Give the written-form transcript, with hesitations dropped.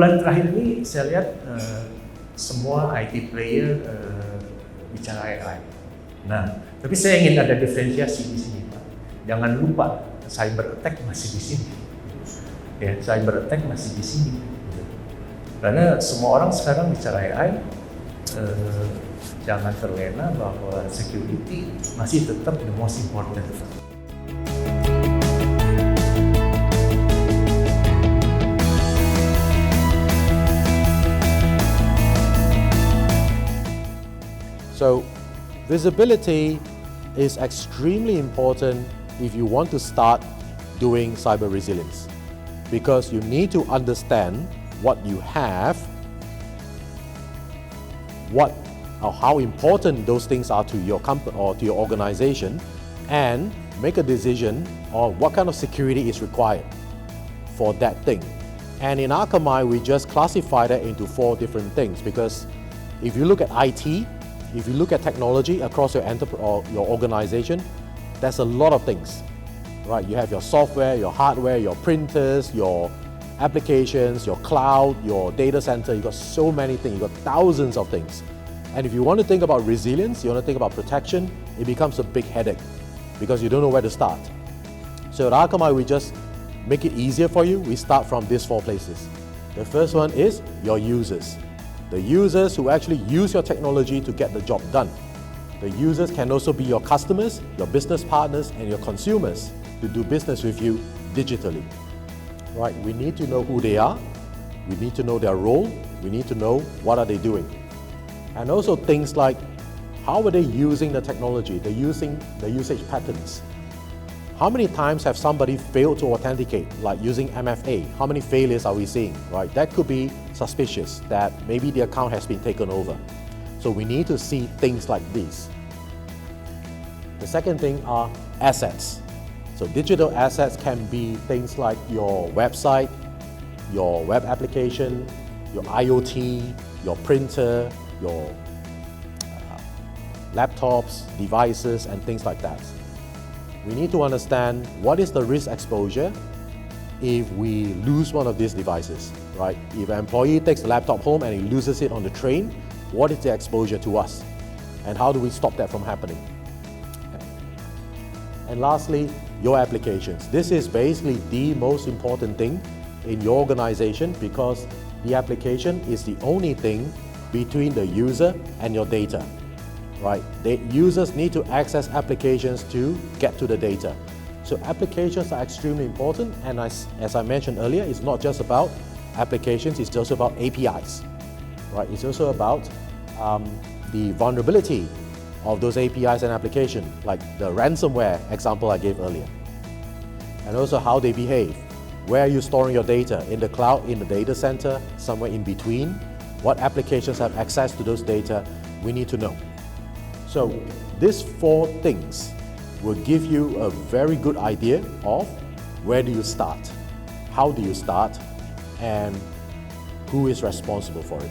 bulan terakhir ini saya lihat semua IT player bicara AI. Nah, tapi saya ingin ada diferensiasi di sini, Pak. Jangan lupa cyber attack masih di sini. Ya, cyber attack masih di sini. Karena semua orang sekarang bicara AI, jangan terlena bahwa security masih tetap the most important. So, visibility is extremely important if you want to start doing cyber resilience, because you need to understand what you have, what or how important those things are to your company or to your organization, and make a decision on what kind of security is required for that thing. And in Akamai, we just classify that into 4 different things, because if you look at IT, if you look at technology across your enterprise or your organization, there's a lot of things, right? You have your software, your hardware, your printers, your applications, your cloud, your data center. You've got so many things, you've got thousands of things. And if you want to think about resilience, you want to think about protection, it becomes a big headache because you don't know where to start. So at Akamai, we just make it easier for you. We start from these 4 places. The first one is your users. The users who actually use your technology to get the job done. The users can also be your customers, your business partners, and your consumers to do business with you digitally. Right? We need to know who they are. We need to know their role. We need to know what are they doing. And also things like how are they using the technology, the usage patterns. How many times have somebody failed to authenticate, like using MFA? How many failures are we seeing, right? That could be suspicious that maybe the account has been taken over. So we need to see things like these. The second thing are assets. So digital assets can be things like your website, your web application, your IoT, your printer, your laptops, devices, and things like that. We need to understand what is the risk exposure if we lose one of these devices, right? If an employee takes the laptop home and he loses it on the train, what is the exposure to us? And how do we stop that from happening? And lastly, your applications. This is basically the most important thing in your organization because the application is the only thing between the user and your data. Right? The users need to access applications to get to the data. So applications are extremely important, and as I mentioned earlier, it's not just about applications, it's also about APIs. Right? It's also about the vulnerability of those APIs and applications, like the ransomware example I gave earlier. And also how they behave. Where are you storing your data? In the cloud, in the data center, somewhere in between? What applications have access to those data? We need to know. So these 4 things will give you a very good idea of where do you start, how do you start, and who is responsible for it.